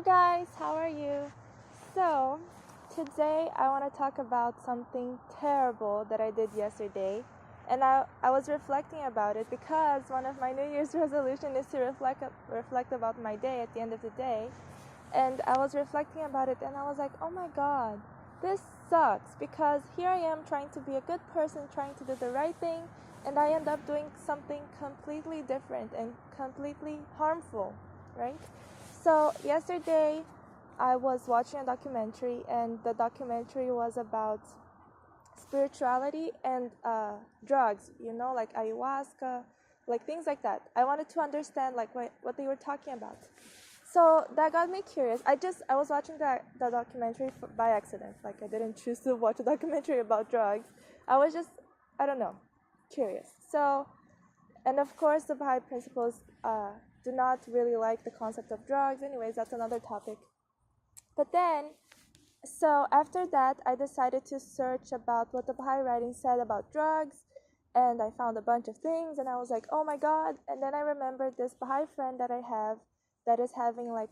guys, how are you? So, today I want to talk about something terrible that I did yesterday. And I was reflecting about it because one of my New Year's resolution is to reflect about my day at the end of the day. And I was reflecting about it and I was like, oh my god, this sucks because here I am trying to be a good person, trying to do the right thing, and I end up doing something completely different and completely harmful, right? So yesterday I was watching a documentary, and the documentary was about spirituality and drugs, like ayahuasca, like things like that. I wanted to understand like what they were talking about. So that got me curious. I was watching the documentary by accident. Like I didn't choose to watch a documentary about drugs. I was just, I don't know, curious. So, and of course the Bahá'í principles do not really like the concept of drugs. Anyways, that's another topic. But then, so after that, I decided to search about what the Bahá'í writing said about drugs, and I found a bunch of things, and I was like, oh my god. And then I remembered this Bahá'í friend that I have that is having like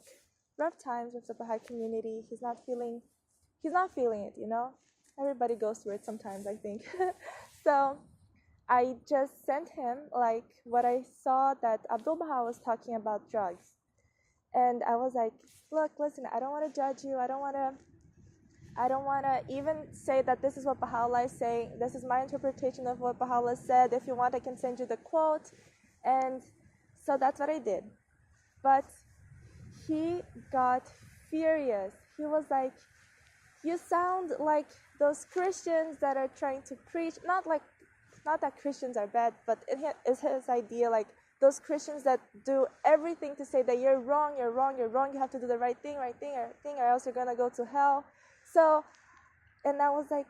rough times with the Bahá'í community. He's not feeling it. Everybody goes through it sometimes, I think. So I just sent him like what I saw that Abdul Baha was talking about drugs. And I was like, look, listen, I don't want to judge you. I don't want to even say that this is what Baha'u'llah is saying. This is my interpretation of what Baha'u'llah said. If you want, I can send you the quote. And so that's what I did. But he got furious. He was like, you sound like those Christians that are trying to preach, not that Christians are bad, but it is his idea, like those Christians that do everything to say that you're wrong, you have to do the right thing, or else you're gonna go to hell. So, and I was like,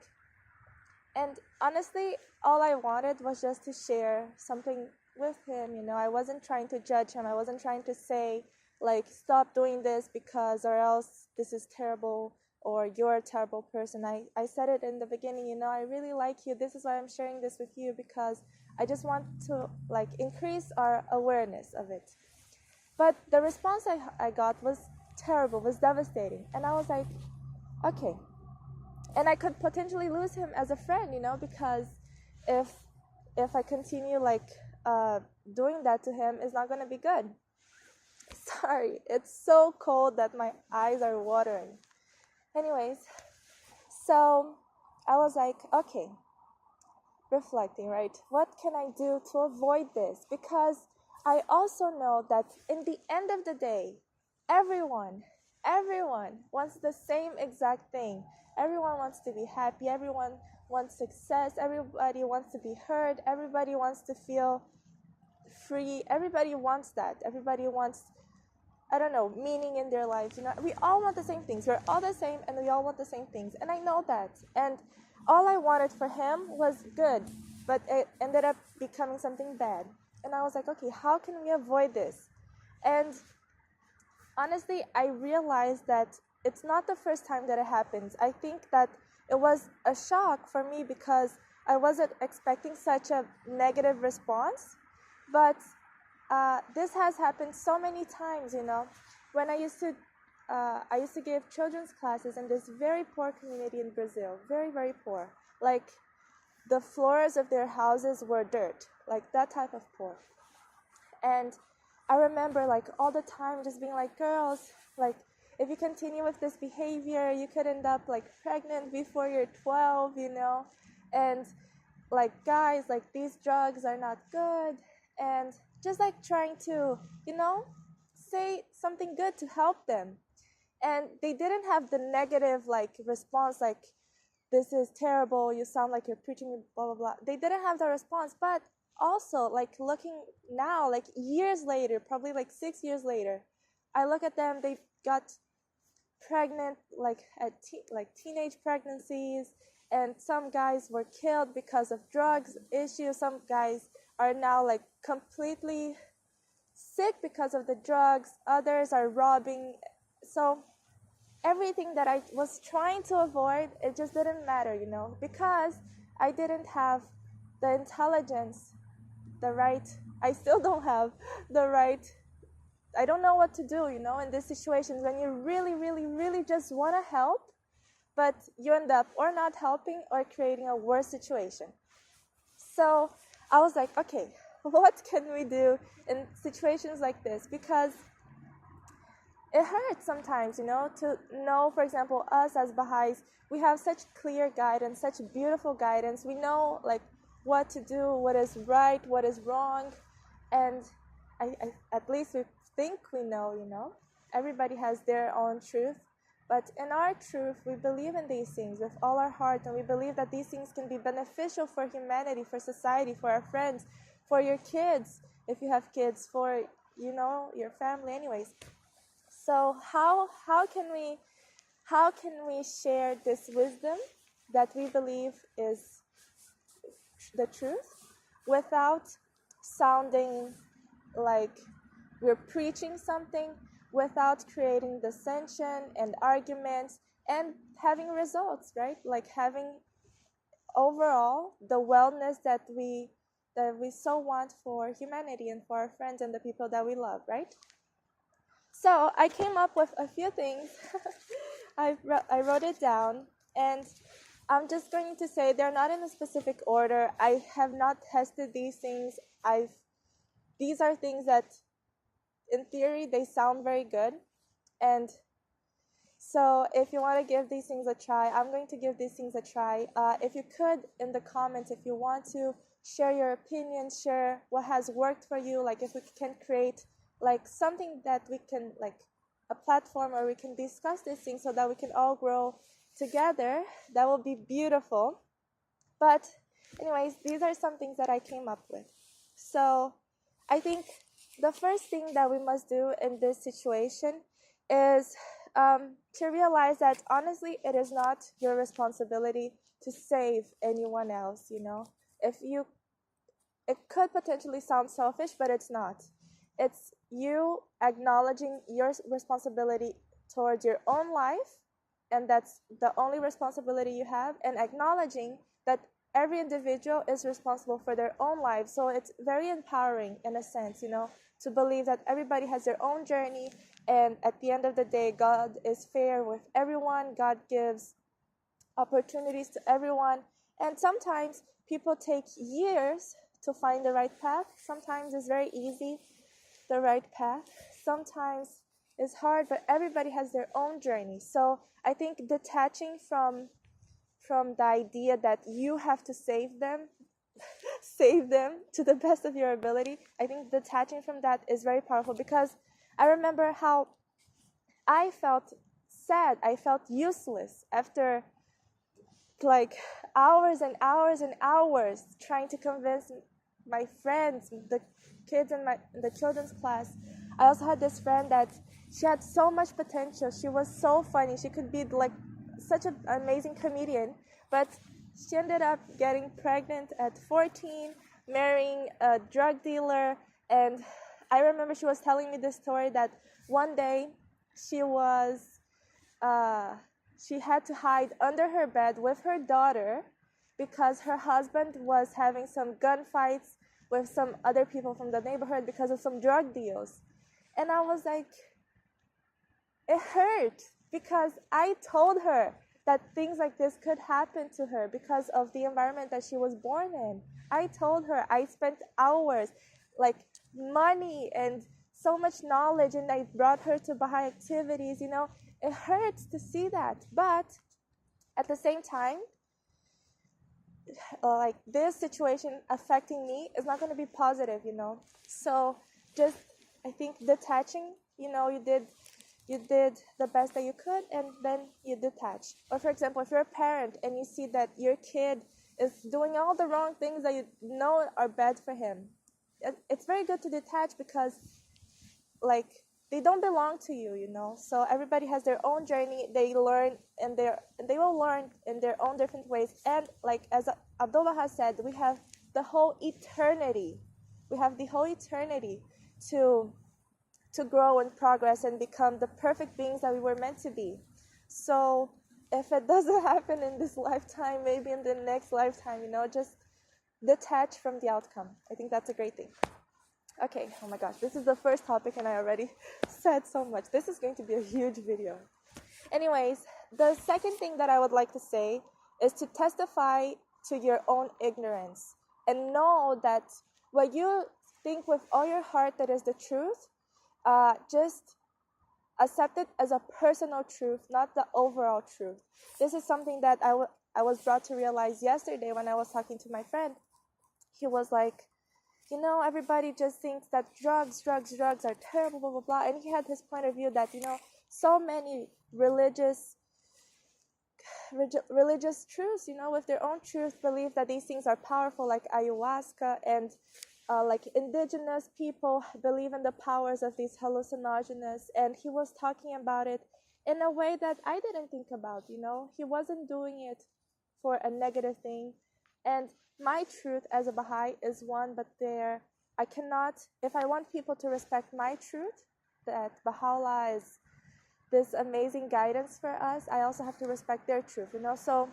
and honestly, all I wanted was just to share something with him, I wasn't trying to judge him. I wasn't trying to say, like, stop doing this because, or else this is terrible, or you're a terrible person. I said it in the beginning, I really like you. This is why I'm sharing this with you, because I just want to, like, increase our awareness of it. But the response I got was terrible, was devastating. And I was like, okay. And I could potentially lose him as a friend, because if I continue, like, doing that to him, it's not going to be good. Sorry, it's so cold that my eyes are watering. Anyways, so I was like, okay, reflecting, right? What can I do to avoid this? Because I also know that in the end of the day, everyone wants the same exact thing. Everyone wants to be happy. Everyone wants success. Everybody wants to be heard. Everybody wants to feel free. Everybody wants that. Everybody wants, I don't know, meaning in their lives. We all want the same things. We're all the same, and we all want the same things. And I know that. And all I wanted for him was good, but it ended up becoming something bad. And I was like, okay, how can we avoid this? And honestly, I realized that it's not the first time that it happens. I think that it was a shock for me because I wasn't expecting such a negative response. But this has happened so many times, when I used to give children's classes in this very poor community in Brazil, very, very poor. Like, the floors of their houses were dirt, like that type of poor. And I remember, like, all the time just being like, girls, like, if you continue with this behavior, you could end up, like, pregnant before you're 12, and, like, guys, like, these drugs are not good, and just, like, trying to, say something good to help them. And they didn't have the negative, like, response, like, this is terrible, you sound like you're preaching, blah, blah, blah. They didn't have the response. But also, like, looking now, like, years later, probably, like, 6 years later, I look at them, they got pregnant, like, at teenage pregnancies, and some guys were killed because of drugs issues. Some guys are now, like, completely sick because of the drugs. Others are robbing. So everything that I was trying to avoid, it just didn't matter, because I didn't have the intelligence, I still don't have the right I don't know what to do, in these situations when you really, really, really just want to help, but you end up or not helping or creating a worse situation. So I was like, okay, what can we do in situations like this? Because it hurts sometimes, to know, for example, us as Baha'is, we have such clear guidance, such beautiful guidance. We know, like, what to do, what is right, what is wrong, and I at least we think we know. Everybody has their own truth, but in our truth, we believe in these things with all our heart, and we believe that these things can be beneficial for humanity, for society, for our friends, for your kids, if you have kids, for, your family anyways. So how can we share this wisdom that we believe is the truth without sounding like we're preaching something, without creating dissension and arguments and having results, right? Like having overall the wellness that we so want for humanity and for our friends and the people that we love, right? So I came up with a few things. I wrote it down, and I'm just going to say they're not in a specific order. I have not tested these things. These are things that, in theory, they sound very good. And so if you want to give these things a try, I'm going to give these things a try. If you could, in the comments, if you want to, share your opinions, share what has worked for you, like if we can create like something that we can, like a platform where we can discuss these things so that we can all grow together, that will be beautiful. But anyways, these are some things that I came up with. So I think the first thing that we must do in this situation is to realize that honestly, it is not your responsibility to save anyone else, It could potentially sound selfish, but it's not. It's you acknowledging your responsibility towards your own life, and that's the only responsibility you have, and acknowledging that every individual is responsible for their own life. So it's very empowering in a sense, to believe that everybody has their own journey, and at the end of the day, God is fair with everyone. God gives opportunities to everyone, and sometimes people take years to find the right path. Sometimes it's very easy, the right path. Sometimes it's hard, but everybody has their own journey. So I think detaching from the idea that you have to save them to the best of your ability, I think detaching from that is very powerful, because I remember how I felt sad, I felt useless after like hours and hours and hours trying to convince my friends, the kids in the children's class. I also had this friend that she had so much potential. She was so funny. She could be like such an amazing comedian, but she ended up getting pregnant at 14, marrying a drug dealer. And I remember she was telling me this story that one day she had to hide under her bed with her daughter because her husband was having some gunfights with some other people from the neighborhood because of some drug deals. And I was like, it hurt, because I told her that things like this could happen to her because of the environment that she was born in. I told her, I spent hours, like money and so much knowledge, and I brought her to Baha'i activities, It hurts to see that, but at the same time, like this situation affecting me is not going to be positive, So just, I think, detaching, you did the best that you could, and then you detach. Or for example, if you're a parent and you see that your kid is doing all the wrong things that you know are bad for him, it's very good to detach, because like they don't belong to you, So everybody has their own journey. They learn, and they will learn in their own different ways. And like as Abdullah has said, we have the whole eternity. We have the whole eternity to grow and progress and become the perfect beings that we were meant to be. So if it doesn't happen in this lifetime, maybe in the next lifetime, just detach from the outcome. I think that's a great thing. Okay, oh my gosh, this is the first topic and I already said so much. This is going to be a huge video. Anyways, the second thing that I would like to say is to testify to your own ignorance and know that what you think with all your heart that is the truth, just accept it as a personal truth, not the overall truth. This is something that I was brought to realize yesterday when I was talking to my friend. He was like, everybody just thinks that drugs are terrible, blah, blah, blah. And he had his point of view that, so many religious truths, with their own truth, believe that these things are powerful, like ayahuasca, and like indigenous people believe in the powers of these hallucinogens. And he was talking about it in a way that I didn't think about. He wasn't doing it for a negative thing. And my truth as a Baha'i is one, but I cannot, if I want people to respect my truth, that Baha'u'llah is this amazing guidance for us, I also have to respect their truth, so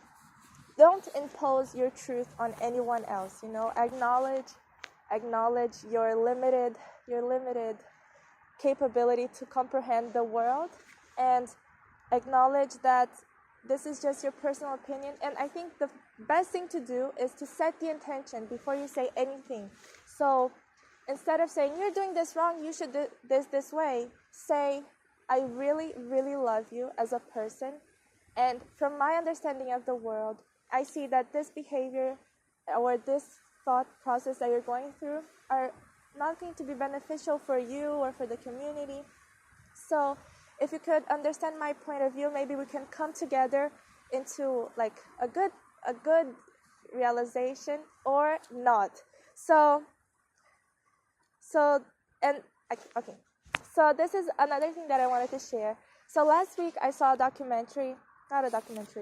don't impose your truth on anyone else, acknowledge your limited capability to comprehend the world, and acknowledge that this is just your personal opinion. And I think the best thing to do is to set the intention before you say anything. So instead of saying, you're doing this wrong, you should do this way, say, I really, really love you as a person. And from my understanding of the world, I see that this behavior or this thought process that you're going through are not going to be beneficial for you or for the community. So if you could understand my point of view, maybe we can come together into like a good realization or not. So this is another thing that I wanted to share. So last week I saw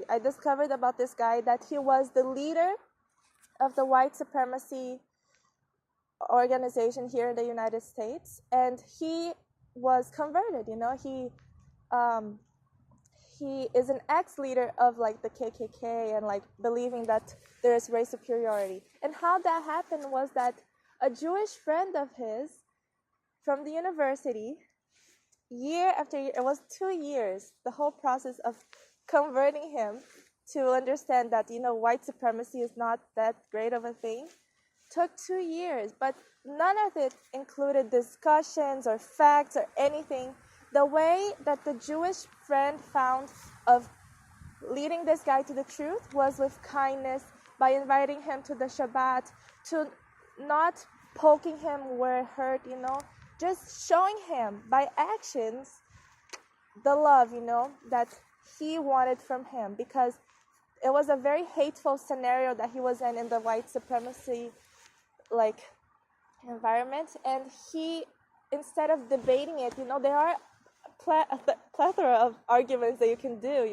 I discovered about this guy that he was the leader of the white supremacy organization here in the United States, and he was converted. He is an ex-leader of like the KKK and like believing that there is race superiority. And how that happened was that a Jewish friend of his from the university, year after year, it was 2 years, the whole process of converting him to understand that, white supremacy is not that great of a thing, took 2 years, but none of it included discussions or facts or anything. The way that the Jewish friend found of leading this guy to the truth was with kindness, by inviting him to the Shabbat, to not poking him where it hurt, just showing him by actions the love, that he wanted from him, because it was a very hateful scenario that he was in the white supremacy like environment. And he, instead of debating it, there are a plethora of arguments that you can do,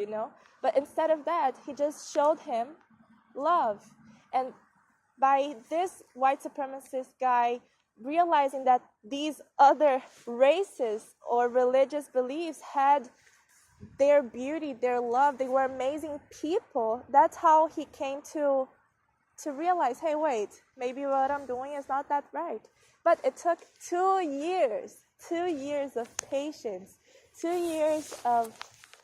but instead of that, he just showed him love. And by this white supremacist guy realizing that these other races or religious beliefs had their beauty, their love, they were amazing people, that's how he came to realize, hey, wait, maybe what I'm doing is not that right. But it took 2 years of patience, 2 years of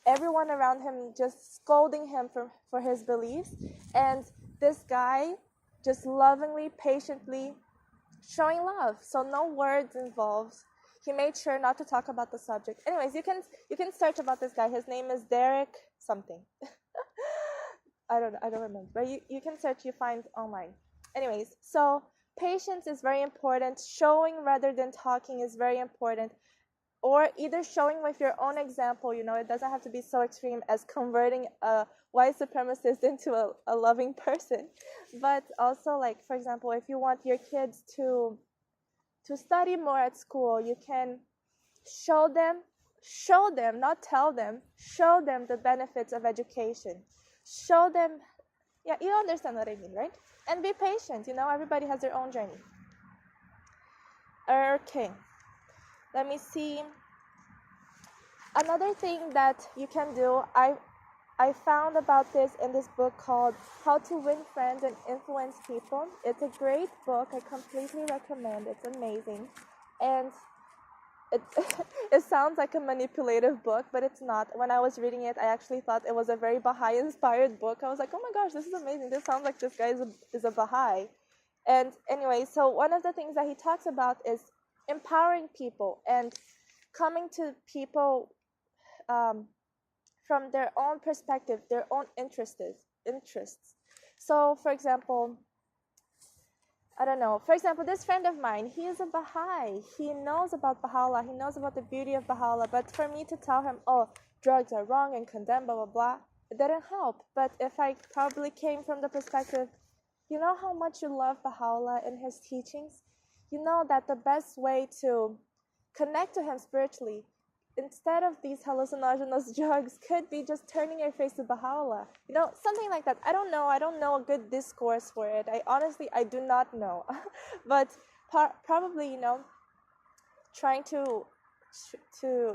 everyone around him just scolding him for his beliefs, and this guy just lovingly, patiently showing love. So no words involved. He made sure not to talk about the subject. Anyways, you can search about this guy. His name is Derek something. I don't remember, but you can search, you find online. Anyways, so patience is very important. Showing rather than talking is very important. Or either showing with your own example, it doesn't have to be so extreme as converting a white supremacist into a loving person. But also, like, for example, if you want your kids to study more at school, you can show them, not tell them, show them the benefits of education. Show them, yeah, you understand what I mean, right? And be patient, everybody has their own journey. Okay. Let me see. Another thing that you can do, I found about this in this book called How to Win Friends and Influence People. It's a great book. I completely recommend. It's amazing. And it it sounds like a manipulative book, but it's not. When I was reading it, I actually thought it was a very Baha'i inspired book. I was like, oh my gosh, this is amazing. This sounds like this guy is a Baha'i. And anyway, so one of the things that he talks about is empowering people and coming to people from their own perspective, their own interests. So, for example, I don't know. For example, this friend of mine, he is a Baha'i. He knows about Baha'u'llah. He knows about the beauty of Baha'u'llah. But for me to tell him, oh, drugs are wrong and condemned, blah, blah, blah, it didn't help. But if I probably came from the perspective, you know how much you love Baha'u'llah and his teachings? You know that the best way to connect to him spiritually, instead of these hallucinogenous drugs, could be just turning your face to Baha'u'llah. You know, something like that. I don't know a good discourse for it. I do not know. But probably, you know, trying to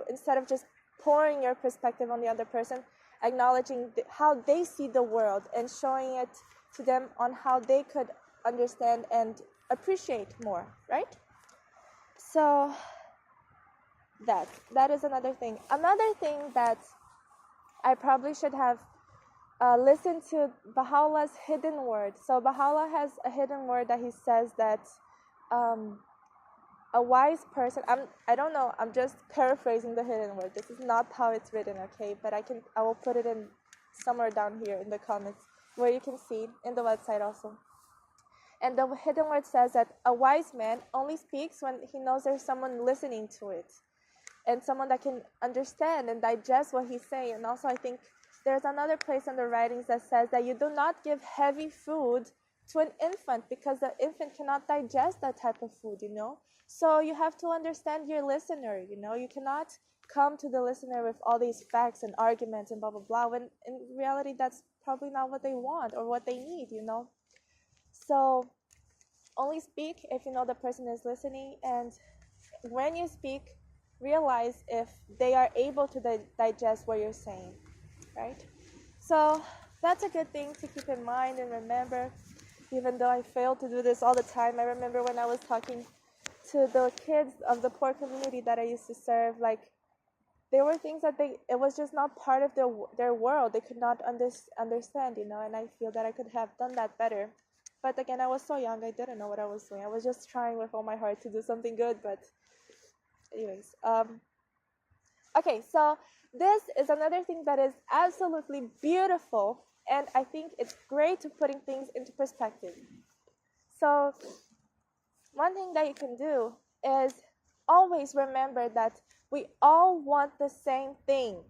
instead of just pouring your perspective on the other person, acknowledging how they see the world and showing it to them on how they could understand and appreciate more, right? So that is another thing. Another thing that I probably should have listened to Baha'u'llah's hidden word. So Baha'u'llah has a hidden word that he says that a wise person, I don't know, I'm just paraphrasing the hidden word. This is not how it's written, okay? But I will put it in somewhere down here in the comments where you can see in the website also. And the hidden word says that a wise man only speaks when he knows there's someone listening to it, and someone that can understand and digest what he's saying. And also I think there's another place in the writings that says that you do not give heavy food to an infant because the infant cannot digest that type of food, you know. So you have to understand your listener, you know. You cannot come to the listener with all these facts and arguments and blah, blah, blah, when in reality that's probably not what they want or what they need, you know. So only speak if you know the person is listening, and when you speak, realize if they are able to digest what you're saying, right? So that's a good thing to keep in mind and remember, even though I fail to do this all the time. I remember when I was talking to the kids of the poor community that I used to serve, like, there were things that it was just not part of their world. They could not understand, you know, and I feel that I could have done that better. But again, I was so young, I didn't know what I was doing. I was just trying with all my heart to do something good, but anyways, okay, so this is another thing that is absolutely beautiful, and I think it's great to putting things into perspective. So one thing that you can do is always remember that we all want the same thing.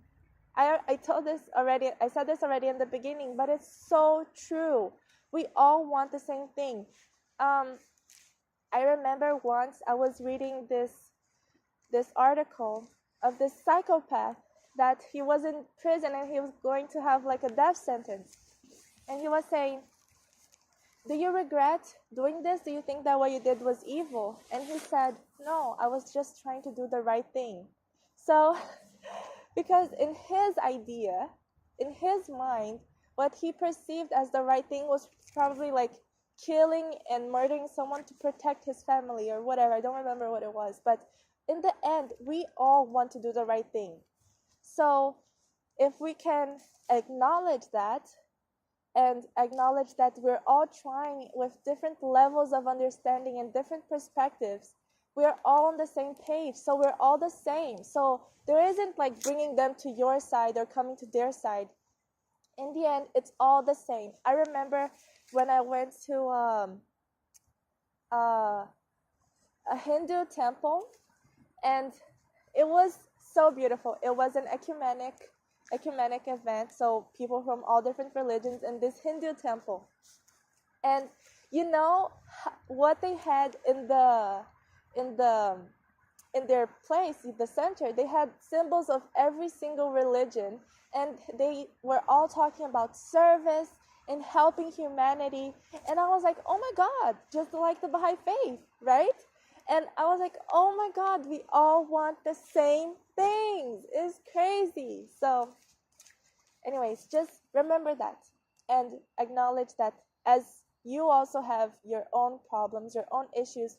I said this already in the beginning, but it's so true. We all want the same thing. I remember once I was reading this article of this psychopath that he was in prison and he was going to have like a death sentence. And he was saying, do you regret doing this? Do you think that what you did was evil? And he said, no, I was just trying to do the right thing. So, because in his idea, in his mind, what he perceived as the right thing was probably like killing and murdering someone to protect his family or whatever. I don't remember what it was. But in the end, we all want to do the right thing. So if we can acknowledge that and acknowledge that we're all trying with different levels of understanding and different perspectives, we're all on the same page. So we're all the same. So there isn't like bringing them to your side or coming to their side. In the end, it's all the same. I remember when I went to a Hindu temple, and it was so beautiful. It was an ecumenic event, so people from all different religions in this Hindu temple. And you know what they had in their place, the center, they had symbols of every single religion, and they were all talking about service and helping humanity. And I was like, oh my God, just like the Baha'i faith, right? And I was like, oh my God, we all want the same things. It's crazy. So anyways, just remember that and acknowledge that as you also have your own problems, your own issues,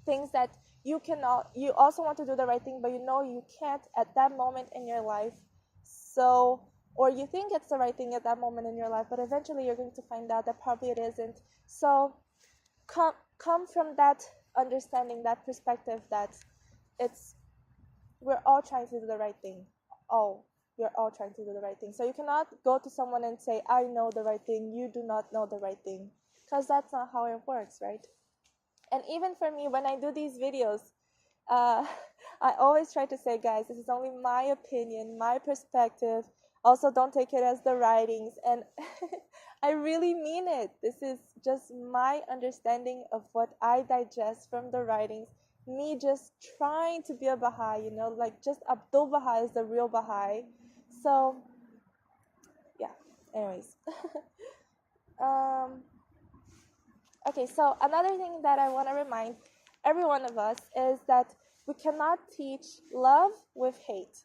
things that you also want to do the right thing, but you know you can't at that moment in your life. So, or you think it's the right thing at that moment in your life, but eventually you're going to find out that probably it isn't. So come from that understanding, that perspective, that we're all trying to do the right thing. We're all trying to do the right thing. So you cannot go to someone and say, I know the right thing, you do not know the right thing, because that's not how it works, right? And even for me, when I do these videos, I always try to say, guys, this is only my opinion, my perspective. Also, don't take it as the writings. And I really mean it. This is just my understanding of what I digest from the writings. Me just trying to be a Baha'i, like just Abdul Baha is the real Baha'i. So, yeah, anyways. Okay, so another thing that I want to remind every one of us is that we cannot teach love with hate.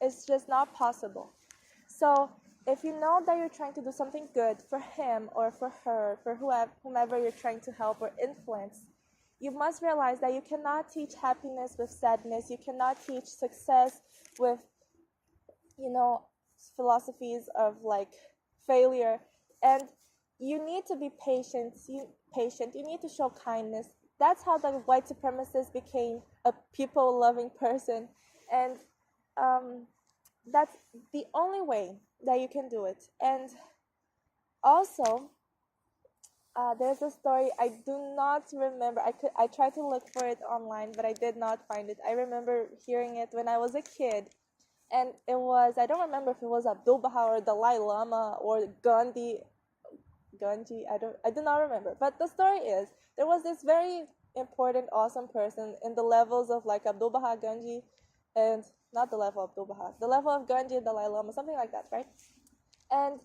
It's just not possible. So if you know that you're trying to do something good for him or for her, for whomever you're trying to help or influence, you must realize that you cannot teach happiness with sadness. You cannot teach success with, philosophies of like failure. And you need to be patient. You need to show kindness. That's how the white supremacist became a people-loving person. And that's the only way that you can do it. And also, there's a story I do not remember. I tried to look for it online, but I did not find it. I remember hearing it when I was a kid, and it was, I don't remember if it was Abdul Baha or Dalai Lama or Ganji. I do not remember. But the story is, there was this very important, awesome person in the levels of like Abdul Baha, Ganji, and not the level of Abdul Baha, the level of Ganji, Dalai Lama, something like that, right? And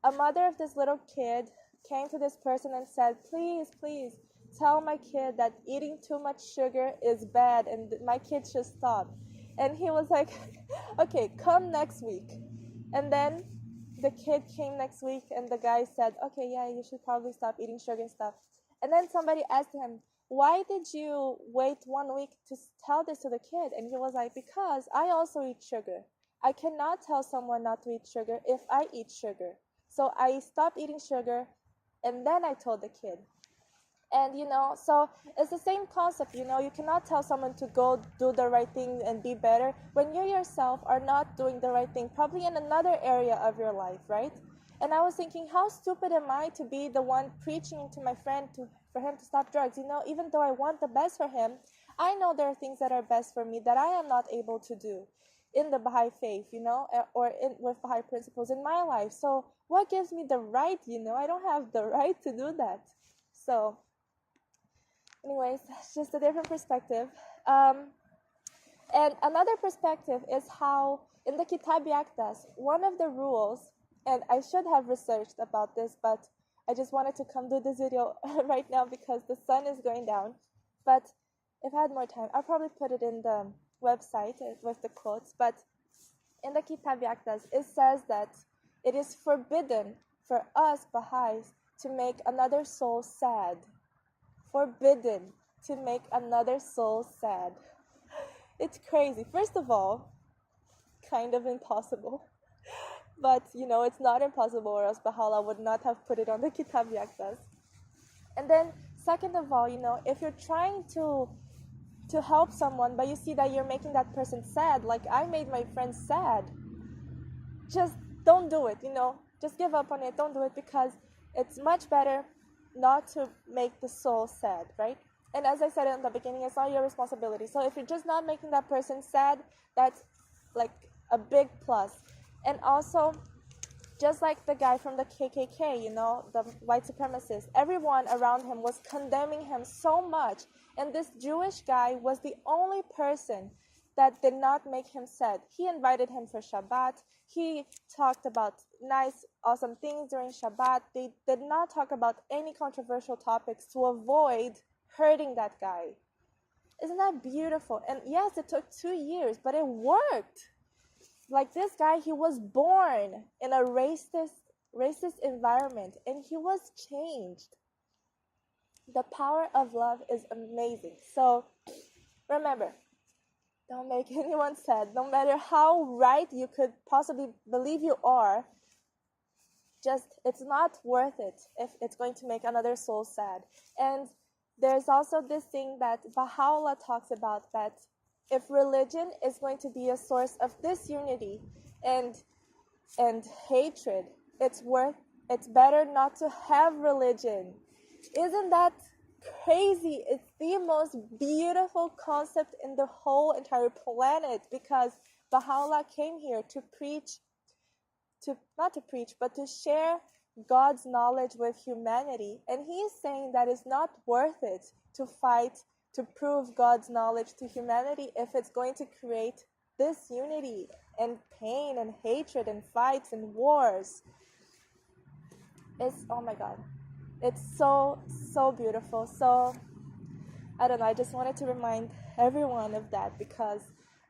a mother of this little kid came to this person and said, please, tell my kid that eating too much sugar is bad and my kid should stop. And he was like, okay, come next week. And then the kid came next week and the guy said, okay, yeah, you should probably stop eating sugar and stuff. And then somebody asked him, why did you wait 1 week to tell this to the kid? And he was like, because I also eat sugar. I cannot tell someone not to eat sugar if I eat sugar. So I stopped eating sugar and then I told the kid. And, so it's the same concept, you cannot tell someone to go do the right thing and be better when you yourself are not doing the right thing, probably in another area of your life, right? And I was thinking, how stupid am I to be the one preaching to my friend for him to stop drugs? Even though I want the best for him, I know there are things that are best for me that I am not able to do in the Baha'i faith, or with Baha'i principles in my life. So what gives me the right, I don't have the right to do that. So anyways, it's just a different perspective. And another perspective is how in the Kitabi Akdas, one of the rules, and I should have researched about this, but I just wanted to come do this video right now because the sun is going down. But if I had more time, I'll probably put it in the website with the quotes. But in the Kitabi Akdas, it says that it is forbidden for us Baha'is to make another soul sad. Forbidden to make another soul sad. It's crazy. First of all, kind of impossible. But, it's not impossible, or else Baha'u'llah would not have put it on the Kitab Yaktas. And then, second of all, if you're trying to help someone, but you see that you're making that person sad, like I made my friend sad, just don't do it, Just give up on it. Don't do it, because it's much better not to make the soul sad, right? And as I said in the beginning, it's not your responsibility. So if you're just not making that person sad, that's like a big plus. And also, just like the guy from the KKK, the white supremacist, everyone around him was condemning him so much. And this Jewish guy was the only person that did not make him sad. He invited him for Shabbat. He talked about nice, awesome things during Shabbat. They did not talk about any controversial topics to avoid hurting that guy. Isn't that beautiful? And yes, it took 2 years, but it worked. Like this guy, he was born in a racist environment, and he was changed. The power of love is amazing. So Remember, don't make anyone sad. No matter how right you could possibly believe you are, it's not worth it if it's going to make another soul sad. And there's also this thing that Baha'u'llah talks about, that if religion is going to be a source of disunity and hatred, it's better not to have religion. Isn't that crazy? It's the most beautiful concept in the whole entire planet, because Baha'u'llah came here to share God's knowledge with humanity. And he's saying that it's not worth it to fight to prove God's knowledge to humanity if it's going to create disunity and pain and hatred and fights and wars. Oh my God. It's so, so beautiful. So, I don't know, I just wanted to remind everyone of that, because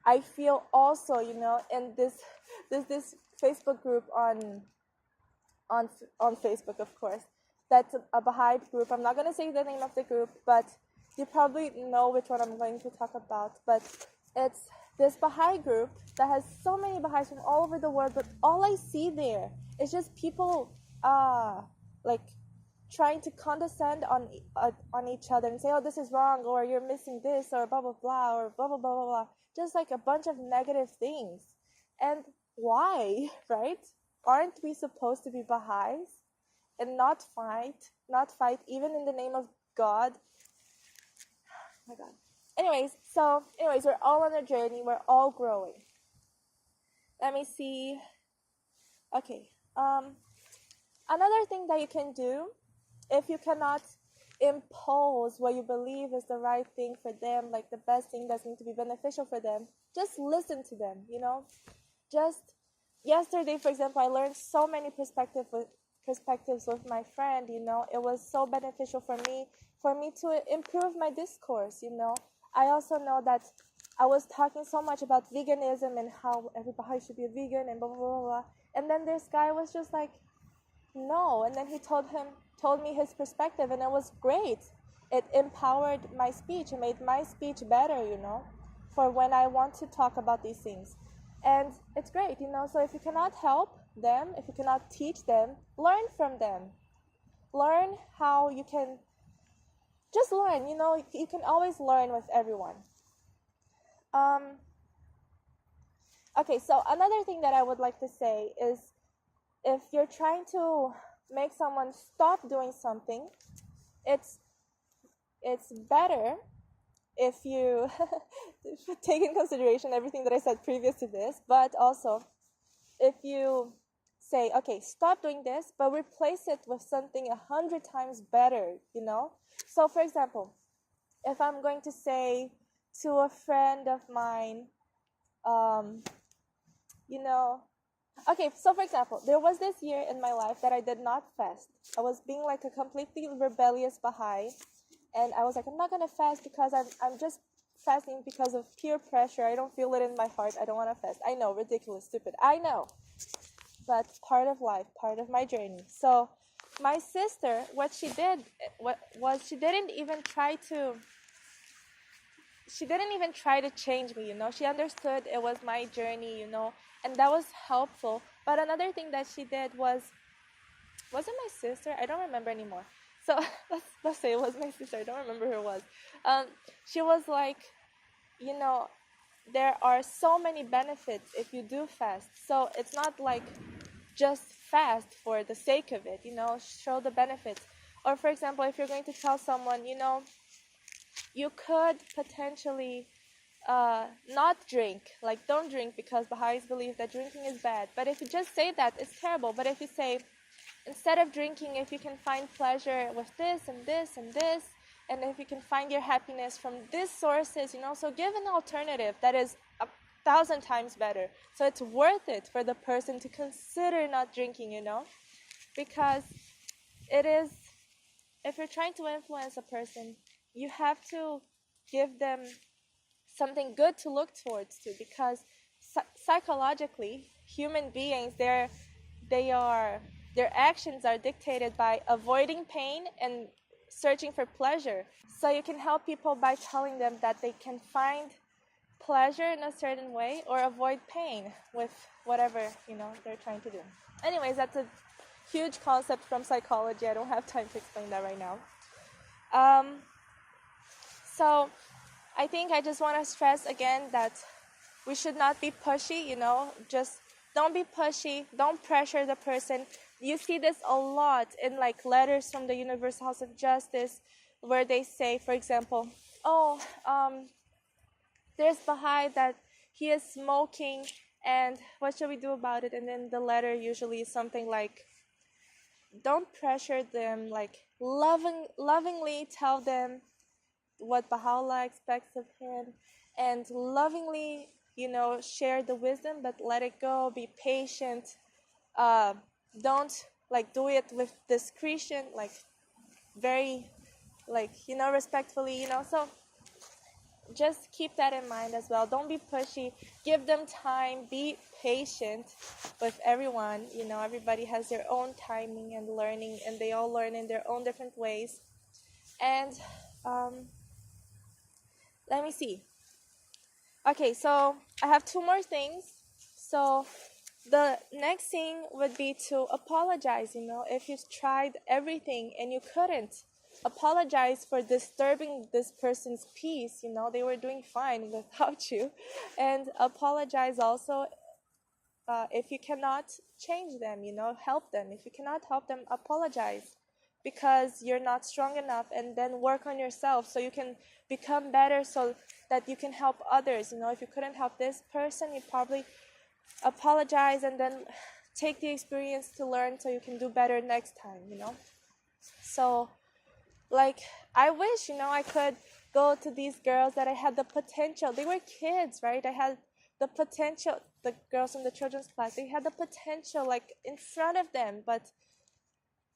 I feel also, in this Facebook group on Facebook, of course, that's a Baha'i group. I'm not going to say the name of the group, but you probably know which one I'm going to talk about. But it's this Baha'i group that has so many Baha'is from all over the world, but all I see there is just people trying to condescend on each other and say, oh, this is wrong, or you're missing this, or blah, blah, blah, or blah, blah, blah, blah, blah. Just like a bunch of negative things. And why, right? Aren't we supposed to be Baha'is and not fight, even in the name of God? Oh my God. Anyways, we're all on a journey. We're all growing. Let me see. Okay. Another thing that you can do, if you cannot impose what you believe is the right thing for them, like the best thing that's going to be beneficial for them, just listen to them, Just yesterday, for example, I learned so many perspectives with my friend, It was so beneficial for me to improve my discourse, I also know that I was talking so much about veganism and how everybody should be a vegan and blah, blah, blah, blah. And then this guy was just like, no. And then he told me his perspective, and it was great. It empowered my speech. It made my speech better, for when I want to talk about these things. And it's great, So if you cannot help them, if you cannot teach them, learn from them. Learn how you can just learn, You can always learn with everyone. Okay, so another thing that I would like to say is, if you're trying to make someone stop doing something, it's better if you take in consideration everything that I said previous to this, but also if you say, okay, stop doing this, but replace it with something 100 times better, So, for example, if I'm going to say to a friend of mine, okay, so for example, there was this year in my life that I did not fast. I was being like a completely rebellious Baha'i, and I was like, I'm not going to fast because I'm just fasting because of peer pressure. I don't feel it in my heart. I don't want to fast. I know, ridiculous, stupid. I know. But part of life, part of my journey. So my sister, what she did was she didn't even try to change me, She understood it was my journey, and that was helpful. But another thing that she did was it my sister? I don't remember anymore. So let's say it was my sister. I don't remember who it was. She was like, there are so many benefits if you do fast. So it's not like just fast for the sake of it, show the benefits. Or for example, if you're going to tell someone, you could potentially not drink, like don't drink, because Baha'is believe that drinking is bad. But if you just say that, it's terrible. But if you say, instead of drinking, if you can find pleasure with this and this and this, and if you can find your happiness from these sources, so give an alternative that is 1,000 times better. So it's worth it for the person to consider not drinking, because it is, if you're trying to influence a person, you have to give them something good to look towards to, because psychologically, human beings, their actions are dictated by avoiding pain and searching for pleasure. So you can help people by telling them that they can find pleasure in a certain way or avoid pain with whatever, they're trying to do. Anyways, that's a huge concept from psychology. I don't have time to explain that right now. So I think I just want to stress again that we should not be pushy, just don't be pushy, don't pressure the person. You see this a lot in like letters from the Universal House of Justice where they say, for example, there's Bahá'í that he is smoking and what should we do about it? And then the letter usually is something like, don't pressure them, like lovingly tell them what Baha'u'llah expects of him and lovingly, share the wisdom, but let it go, be patient. Don't like do it with discretion, like very, respectfully, so just keep that in mind as well. Don't be pushy, give them time, be patient with everyone. Everybody has their own timing and learning, and they all learn in their own different ways. And let me see. Okay, so I have 2 more things. So the next thing would be to apologize. If you've tried everything and you couldn't, apologize for disturbing this person's peace. They were doing fine without you. And apologize also if you cannot change them, help them. If you cannot help them, apologize because you're not strong enough, and then work on yourself so you can become better so that you can help others. If you couldn't help this person, you probably apologize and then take the experience to learn so you can do better next time. So like I wish I could go to these girls that I had the potential. They were kids, right? I had the potential. The girls in the children's class, they had the potential like in front of them, but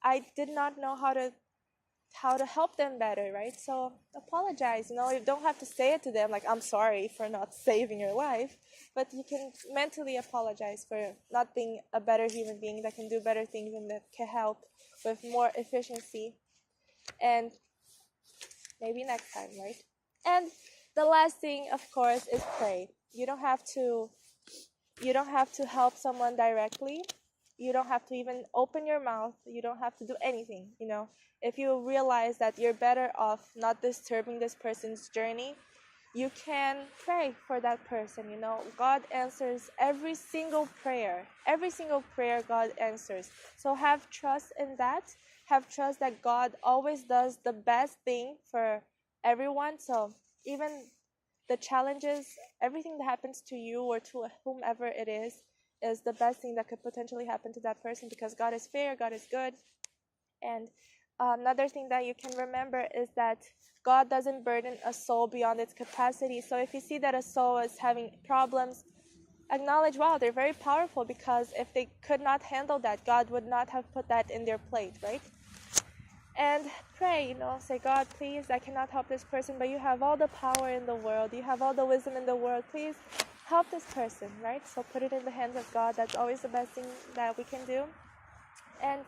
I did not know how to help them better, right? So apologize. You don't have to say it to them like, I'm sorry for not saving your life, but you can mentally apologize for not being a better human being that can do better things and that can help with more efficiency. And maybe next time, right? And the last thing, of course, is pray. You don't have to help someone directly. You don't have to even open your mouth. You don't have to do anything. If you realize that you're better off not disturbing this person's journey, you can pray for that person. God answers every single prayer. Every single prayer God answers. So have trust in that. Have trust that God always does the best thing for everyone. So even the challenges, everything that happens to you or to whomever it is the best thing that could potentially happen to that person, because God is fair, God is good. And another thing that you can remember is that God doesn't burden a soul beyond its capacity. So if you see that a soul is having problems, acknowledge, wow, they're very powerful, because if they could not handle that, God would not have put that in their plate, right? And pray, say, God, please, I cannot help this person, but you have all the power in the world. You have all the wisdom in the world. Please help this person, right? So put it in the hands of God. That's always the best thing that we can do. And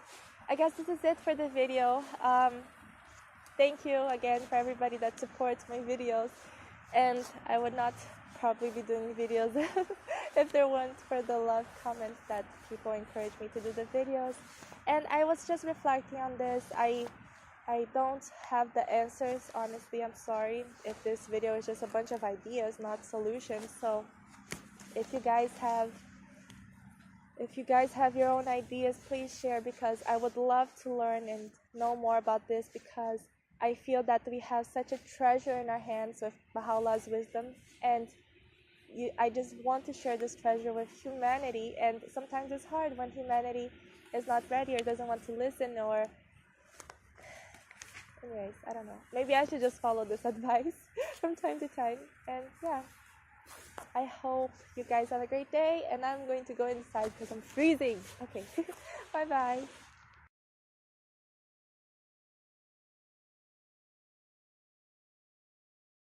I guess this is it for the video. Thank you again for everybody that supports my videos. And I would not probably be doing videos if there weren't for the love comments that people encourage me to do the videos. And I was just reflecting on this. I don't have the answers, honestly. I'm sorry if this video is just a bunch of ideas, not solutions. So if you guys have your own ideas, please share, because I would love to learn and know more about this, because I feel that we have such a treasure in our hands with Baha'u'llah's wisdom, and I just want to share this treasure with humanity. And sometimes it's hard when humanity is not ready or doesn't want to listen, or anyways, I don't know. Maybe I should just follow this advice from time to time. And yeah, I hope you guys have a great day, and I'm going to go inside because I'm freezing. Okay, bye-bye.